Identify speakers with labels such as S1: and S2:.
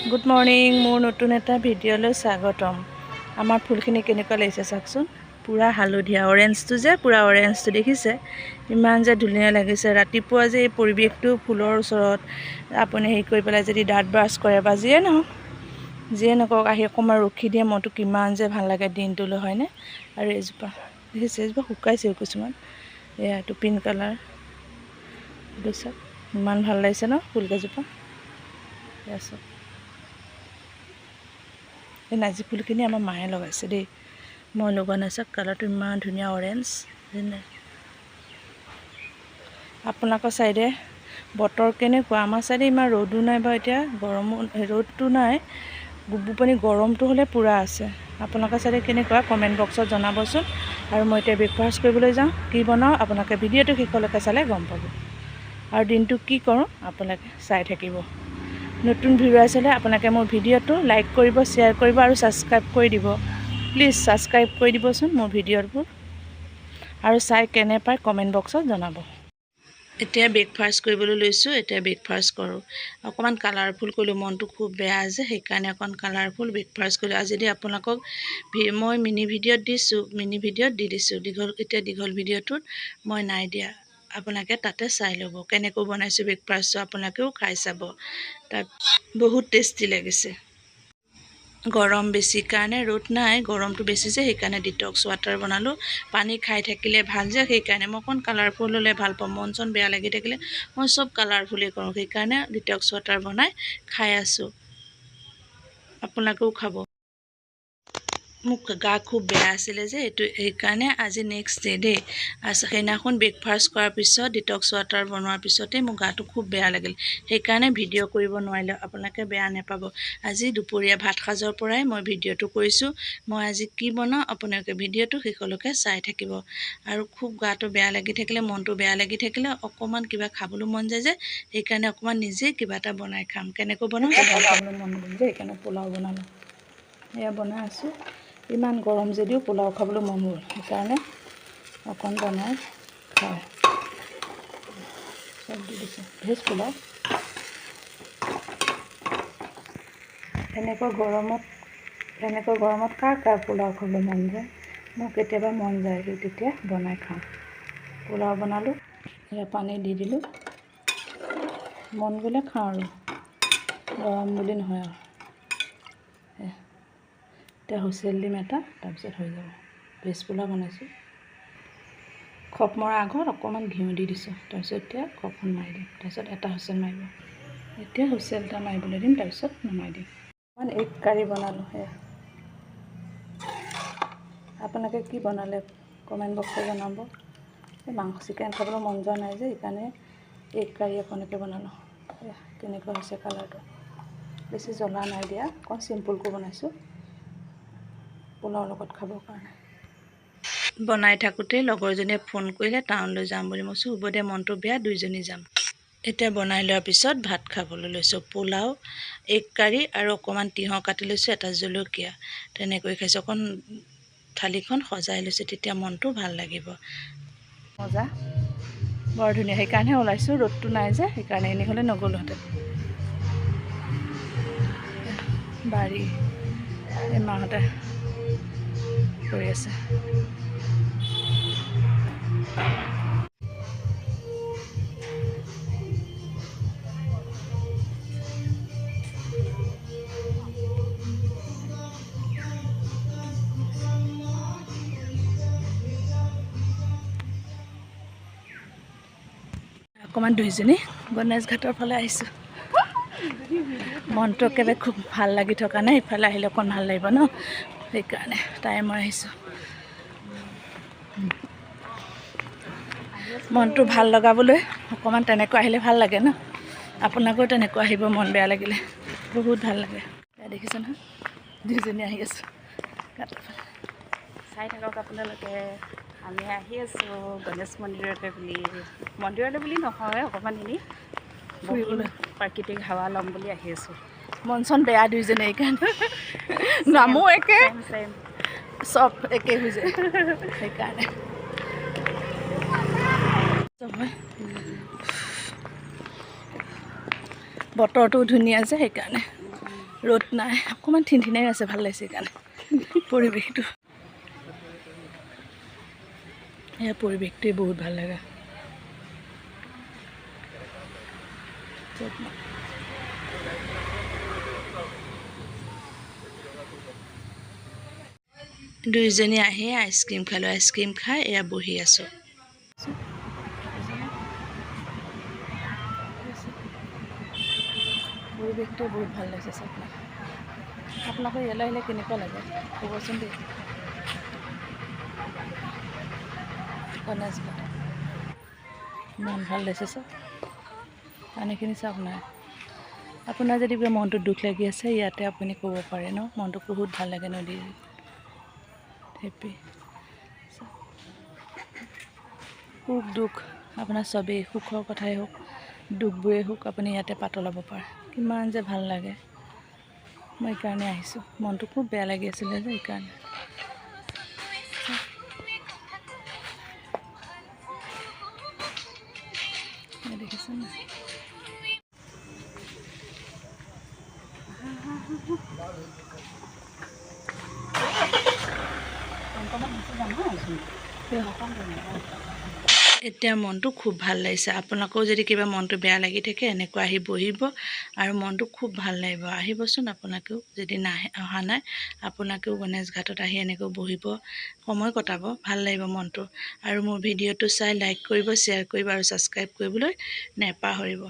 S1: Good morning, মোৰ নতুন এটা ভিডিঅ'লৈ স্বাগতম। আমাৰ ফুলখিনি কেনেকুৱা লাগিছে চাওকচোন, পূৰা হালধীয়া, অৰেঞ্জটো যে পূৰা অৰেঞ্জটো দেখিছে, ইমান যে ধুনীয়া লাগিছে। ৰাতিপুৱা যে এই পৰিৱেশটো ফুলৰ ওচৰত আপুনি হেৰি কৰি পেলাই যদি দাঁত ব্ৰাছ কৰে বা যিয়ে নকৰক আহি অকণমান ৰখি দিয়ে, মনটো কিমান যে ভাল লাগে দিনটোলৈ, হয়নে? আৰু এজোপা দেখিছে, এজোপা শুকাইছেও কিছুমান, এয়া এইটো পিংক কালাৰ, এইটো চাওক ইমান ভাল লাগিছে ন ফুলকেইজোপা। এয়া চাওক, এই নাৰ্জী ফুলখিনি আমাৰ মায়ে লগাইছে দেই, মই লগোৱা নাই। চাওক কালাৰটো ইমান ধুনীয়া অৰেঞ্জ। আপোনালোকৰ ছাইডে বতৰ কেনেকুৱা? আমাৰ ছাইডে ইমান ৰ'দো নাই বাৰু, এতিয়া গৰমো, ৰ'দটো নাই, গোবু পানী গৰমটো হ'লে পূৰা আছে। আপোনালোকৰ ছাইডে কেনেকুৱা কমেণ্ট বক্সত জনাবচোন। আৰু মই এতিয়া ব্ৰেকফাষ্ট কৰিবলৈ যাওঁ, কি বনাওঁ আপোনালোকে ভিডিঅ'টো শেষলৈকে চালে গম পাব। আৰু দিনটো কি কৰোঁ আপোনালোকে চাই থাকিব। নতুন ভিডিঅ' চালে আপোনালোকে মোৰ ভিডিঅ'টো লাইক কৰিব, শ্বেয়াৰ কৰিব আৰু ছাবস্ক্ৰাইব কৰি দিব। প্লিজ ছাবস্ক্ৰাইব কৰি দিবচোন মোৰ ভিডিঅ'বোৰ, আৰু চাই কেনে পায় কমেণ্ট বক্সত জনাব। এতিয়া ব্ৰেকফাষ্ট কৰিবলৈ লৈছোঁ, এতিয়া ব্ৰেকফাষ্ট কৰোঁ। অকণমান কালাৰফুল কৰিলোঁ, মনটো খুব বেয়া যে, সেইকাৰণে অকণ কালাৰফুল ব্ৰেকফাষ্ট কৰিলোঁ। আজি যদি আপোনালোকক মই মিনি ভিডিঅ'ত দি দিছোঁ, দীঘল ভিডিঅ'টোত মই নাই দিয়া। আপোনালোকে তাতে চাই ল'ব কেনেকৈ বনাইছোঁ ব্ৰেকফাষ্টটো, আপোনালোকেও খাই চাব, তাত বহুত টেষ্টি লাগিছে। গৰম বেছি কাৰণে, ৰ'দ নাই, গৰমটো বেছি যে, সেইকাৰণে ডিটক্স ৱাটাৰ বনালোঁ। পানী খাই থাকিলে ভাল যে, সেইকাৰণে মই অকণ কালাৰফুল হ'লে ভাল পাওঁ। মন চন বেয়া লাগি থাকিলে মই চব কালাৰফুলেই কৰোঁ, সেইকাৰণে ডিটক্স ৱাটাৰ বনাই খাই আছোঁ। আপোনালোকেও খাব। মোক গা খুব বেয়া আছিলে যে, সেইকাৰণে আজি নেক্সট ডে দেই, সেইদিনাখন ব্ৰেকফাষ্ট কৰাৰ পিছত ডিটক্স ৱাটাৰ বনোৱাৰ পিছতেই মোৰ গাটো খুব বেয়া লাগিল, সেইকাৰণে ভিডিঅ' কৰিব নোৱাৰিলোঁ। আপোনালোকে বেয়া নাপাব। আজি দুপৰীয়া ভাত সাজৰ পৰাই মই ভিডিঅ'টো কৰিছোঁ। মই আজি কি বনাওঁ আপোনালোকে ভিডিঅ'টো শেষলৈকে চাই থাকিব। আৰু খুব গাটো বেয়া লাগি থাকিলে, মনটো বেয়া লাগি থাকিলে অকণমান কিবা খাবলৈ মন যায় যে, সেইকাৰণে অকণমান নিজেই কিবা এটা বনাই খাম। কেনেকৈ বনাওঁ খাবলৈ মন গ'ল যে, সেইকাৰণে পোলাও বনালোঁ। এয়া বনাই আছোঁ। ইমান গৰম যদিও পোলাও খাবলৈ মন গ'ল, সেইকাৰণে অকণ বনাই খাওঁ। চব দি দিছোঁ, ভেজ পোলাও। এনেকুৱা গৰমত কাৰ পোলাও খাবলৈ মন যায়? মোৰ কেতিয়াবা মন যায়, সেই তেতিয়া বনাই খাওঁ। পোলাও বনালোঁ, এয়া পানী দি দিলোঁ, মন গ'লে খাওঁ আৰু, গৰম বুলি নহয় আৰু। এতিয়া হুইচেল দিম এটা, তাৰপিছত হৈ যাব। ভেজ পোলাও বনাইছোঁ। খপ মৰাৰ আগত অকণমান ঘিউ দি দিছোঁ, তাৰপিছত এতিয়া খপখন মাৰি দিম, তাৰপিছত এটা হুইচেল মাৰিব। এতিয়া হুইচেল এটা মাৰিবলৈ দিম, তাৰপিছত নমাই দিম। অকণমান এগ কাৰী বনালোঁ। সেয়া আপোনালোকে কি বনালে কমেণ্ট বক্সত জনাব। চিকেন খাবলৈ মন যোৱা নাই যে, সেইকাৰণে এগ কাৰী অকণকে বনালোঁ। এয়া কেনেকুৱা হৈছে কালাৰটো, বেছি জ্বলা নাই দিয়া, অকণ চিম্পুলকৈ বনাইছোঁ পোলাওৰ লগত খাবৰ কাৰণে। বনাই থাকোঁতেই লগৰজনীয়ে ফোন কৰিলে টাউনলৈ যাম বুলি। মই কৈছোঁ হ'ব দে, মনটো বেয়া, দুইজনী যাম। এতিয়া বনাই লোৱাৰ পিছত ভাত খাবলৈ লৈছোঁ। পোলাও, এগ কাৰী আৰু অকণমান তিয়ঁহ কাটি লৈছোঁ, এটা জলকীয়া, তেনেকৈ খাইছোঁ। অকণ থালিখন সজাই লৈছোঁ, তেতিয়া মনটো ভাল লাগিব। মজা, বৰ ধুনীয়া, সেইকাৰণেহে ওলাইছোঁ। ৰ'দটো নাই যে, সেইকাৰণে, এনেই হ'লে নগ'লোহেঁতেন। বাৰী এই মাহঁতে কৰি আছে। অকণমান দুইজনী গণেশ ঘাটৰ ফালে আহিছোঁ। মনটো একেবাৰে খুব ভাল লাগি থকা নাই, ইফালে আহিলে অকণ ভাল লাগিব ন, সেইকাৰণে তাই মই আহিছোঁ। মনটো ভাল লগাবলৈ অকণমান তেনেকৈ আহিলে ভাল লাগে ন। আপোনালোকেও তেনেকৈ আহিব, মন বেয়া লাগিলে বহুত ভাল লাগে। দেখিছে নহয়, দুইজনী আহি আছোঁ ঘাটৰ ফালে, চাই থাকক আপোনালোকে। আমি আহি আছোঁ গণেশ মন্দিৰলৈ বুলি নহয়, অকণমান এনেই ফুৰিবলৈ, প্ৰাকৃতিক হাৱা ল'ম বুলি আহি আছোঁ। মন চন বেয়া দুইজনী, সেইকাৰণে নামো একে, চব একে হৈ যায়, সেইকাৰণে। বতৰটো ধুনীয়া যে, সেইকাৰণে ৰ'দ নাই, অকণমান ঠিনঠিনাই আছে, ভাল লাগিছে সেইকাৰণে পৰিৱেশটো। এয়া পৰিৱেশটোৱে বহুত ভাল লাগে। দুইজনী আহি আইচক্ৰীম খালোঁ, আইচক্ৰীম খাই এয়া বহি আছোঁ। পৰিৱেশটোৱে বহুত ভাল লাগিছে চাওক না। আপোনালোকৰ ইয়ালৈ আহিলে কেনেকুৱা লাগে ক'বচোন দেই। গণেশঘাট ইমান ভাল লাগিছে চাওক, পানীখিনি চাওক না। আপোনাৰ যদি কিবা মনটো দুখ লাগি আছে ইয়াতে আপুনি ক'ব পাৰে ন, মনটো বহুত ভাল লাগে নদীৰ হেপী। সুখ দুখ আপোনাৰ চবেই, সুখৰ কথাই হওক দুখবোৰেই হওক আপুনি ইয়াতে পাতলাব পাৰে। কিমান যে ভাল লাগে, মই এইকাৰণে আহিছোঁ। মনটো খুব বেয়া লাগি আছিলে যে এইকাৰণে। দেখিছেনে? এতিয়া মনটো খুব ভাল লাগিছে। আপোনালোকেও যদি কিবা মনটো বেয়া লাগি থাকে এনেকুৱা আহি বহিব আৰু মনটো খুব ভাল লাগিব। আহিবচোন আপোনালোকেও, যদি অহা নাই আপোনালোকেও গণেশ ঘাটত আহি এনেকৈ বহিব, সময় কটাব, ভাল লাগিব মনটো। আৰু মোৰ ভিডিঅ'টো চাই লাইক কৰিব, শ্বেয়াৰ কৰিব আৰু ছাবস্ক্ৰাইব কৰিবলৈ নেপাহৰিব।